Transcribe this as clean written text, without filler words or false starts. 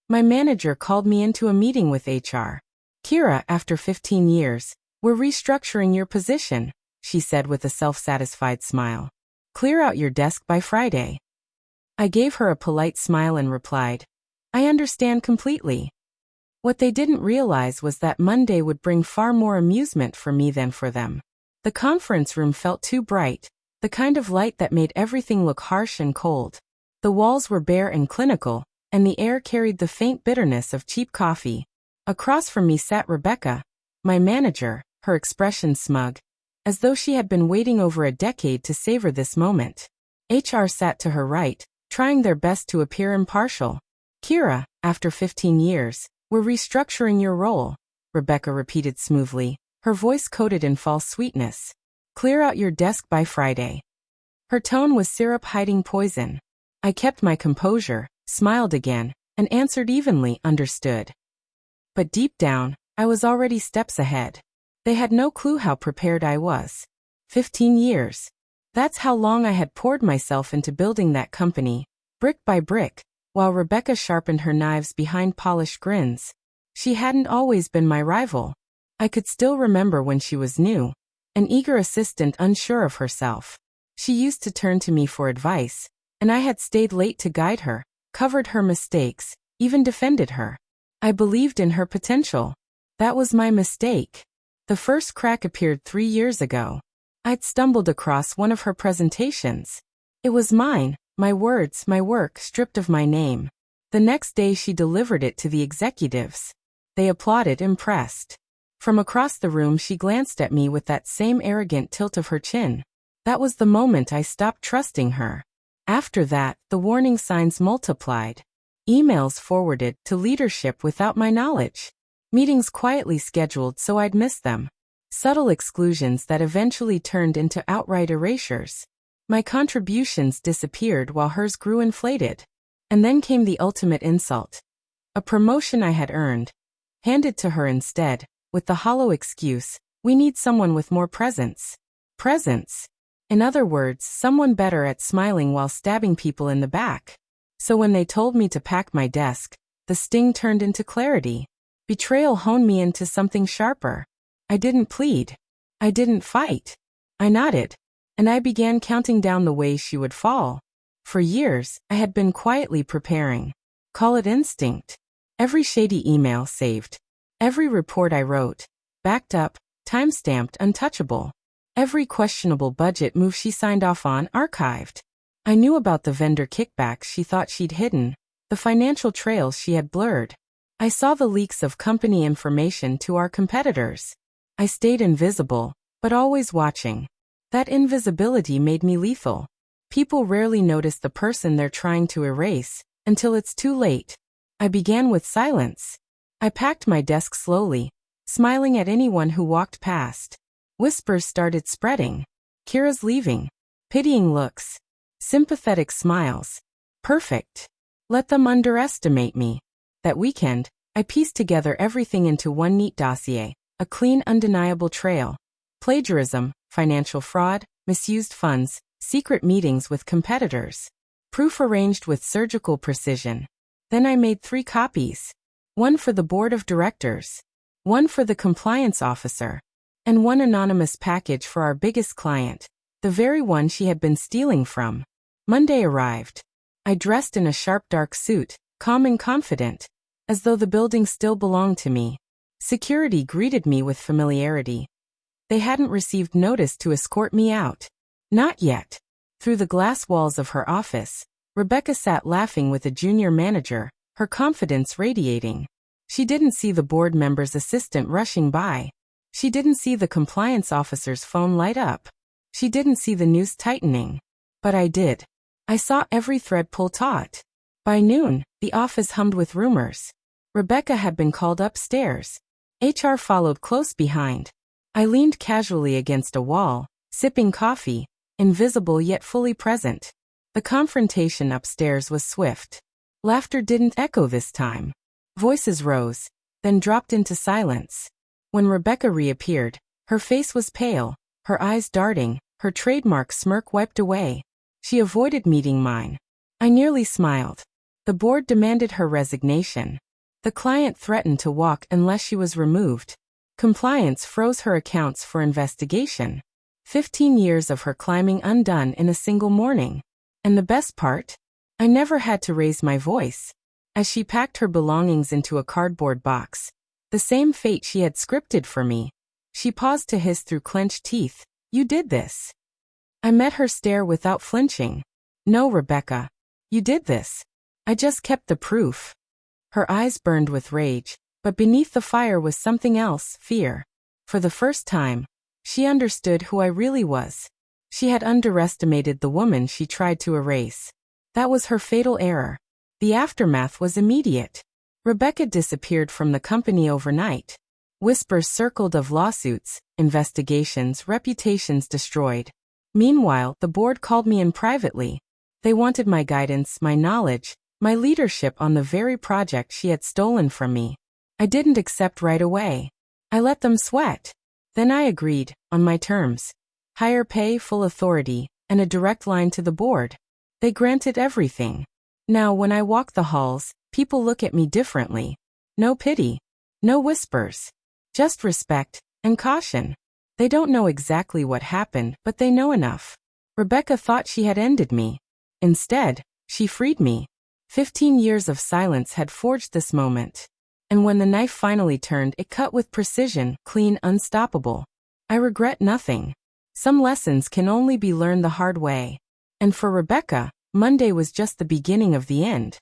My manager called me into a meeting with HR. Kira, after 15 years, we're restructuring your position, she said with a self-satisfied smile. Clear out your desk by Friday. I gave her a polite smile and replied, I understand completely. What they didn't realize was that Monday would bring far more amusement for me than for them. The conference room felt too bright, the kind of light that made everything look harsh and cold. The walls were bare and clinical, and the air carried the faint bitterness of cheap coffee. Across from me sat Rebecca, my manager, her expression smug, as though she had been waiting over a decade to savor this moment. HR sat to her right, trying their best to appear impartial. Kira, after 15 years, we're restructuring your role, Rebecca repeated smoothly, her voice coated in false sweetness. Clear out your desk by Friday. Her tone was syrup hiding poison. I kept my composure, smiled again, and answered evenly, understood. But deep down, I was already steps ahead. They had no clue how prepared I was. 15 years. That's how long I had poured myself into building that company, brick by brick, while Rebecca sharpened her knives behind polished grins. She hadn't always been my rival. I could still remember when she was new, an eager assistant unsure of herself. She used to turn to me for advice, and I had stayed late to guide her, covered her mistakes, even defended her. I believed in her potential. That was my mistake. The first crack appeared 3 years ago. I'd stumbled across one of her presentations. It was mine, my words, my work stripped of my name. The next day she delivered it to the executives. They applauded, impressed. From across the room she glanced at me with that same arrogant tilt of her chin. That was the moment I stopped trusting her. After that, the warning signs multiplied. Emails forwarded to leadership without my knowledge. Meetings quietly scheduled so I'd miss them. Subtle exclusions that eventually turned into outright erasures. My contributions disappeared while hers grew inflated. And then came the ultimate insult. A promotion I had earned, handed to her instead, with the hollow excuse, we need someone with more presence. Presence. In other words, someone better at smiling while stabbing people in the back. So when they told me to pack my desk, the sting turned into clarity. Betrayal honed me into something sharper. I didn't plead. I didn't fight. I nodded. And I began counting down the ways she would fall. For years, I had been quietly preparing. Call it instinct. Every shady email saved. Every report I wrote, backed up, time-stamped, untouchable. Every questionable budget move she signed off on, archived. I knew about the vendor kickbacks she thought she'd hidden, the financial trails she had blurred. I saw the leaks of company information to our competitors. I stayed invisible, but always watching. That invisibility made me lethal. People rarely notice the person they're trying to erase, until it's too late. I began with silence. I packed my desk slowly, smiling at anyone who walked past. Whispers started spreading. Kira's leaving. Pitying looks. Sympathetic smiles. Perfect. Let them underestimate me. That weekend, I pieced together everything into one neat dossier, a clean, undeniable trail. Plagiarism, financial fraud, misused funds, secret meetings with competitors. Proof arranged with surgical precision. Then I made 3 copies. One for the board of directors. One for the compliance officer. And one anonymous package for our biggest client, the very one she had been stealing from. Monday arrived. I dressed in a sharp dark suit, calm and confident, as though the building still belonged to me. Security greeted me with familiarity. They hadn't received notice to escort me out. Not yet. Through the glass walls of her office, Rebecca sat laughing with a junior manager, her confidence radiating. She didn't see the board member's assistant rushing by. She didn't see the compliance officer's phone light up. She didn't see the noose tightening. But I did. I saw every thread pull taut. By noon, the office hummed with rumors. Rebecca had been called upstairs. HR followed close behind. I leaned casually against a wall, sipping coffee, invisible yet fully present. The confrontation upstairs was swift. Laughter didn't echo this time. Voices rose, then dropped into silence. When Rebecca reappeared, her face was pale, her eyes darting, her trademark smirk wiped away. She avoided meeting mine. I nearly smiled. The board demanded her resignation. The client threatened to walk unless she was removed. Compliance froze her accounts for investigation. 15 years of her climbing undone in a single morning. And the best part? I never had to raise my voice. As she packed her belongings into a cardboard box, the same fate she had scripted for me, she paused to hiss through clenched teeth, "You did this." I met her stare without flinching. "No, Rebecca. You did this. I just kept the proof." Her eyes burned with rage, but beneath the fire was something else, fear. For the first time, she understood who I really was. She had underestimated the woman she tried to erase. That was her fatal error. The aftermath was immediate. Rebecca disappeared from the company overnight. Whispers circled of lawsuits, investigations, reputations destroyed. Meanwhile, the board called me in privately. They wanted my guidance, my knowledge, my leadership on the very project she had stolen from me. I didn't accept right away. I let them sweat. Then I agreed, on my terms. Higher pay, full authority, and a direct line to the board. They granted everything. Now when I walk the halls, people look at me differently. No pity. No whispers. Just respect and caution. They don't know exactly what happened, but they know enough. Rebecca thought she had ended me. Instead, she freed me. 15 years of silence had forged this moment. And when the knife finally turned, it cut with precision, clean, unstoppable. I regret nothing. Some lessons can only be learned the hard way. And for Rebecca, Monday was just the beginning of the end.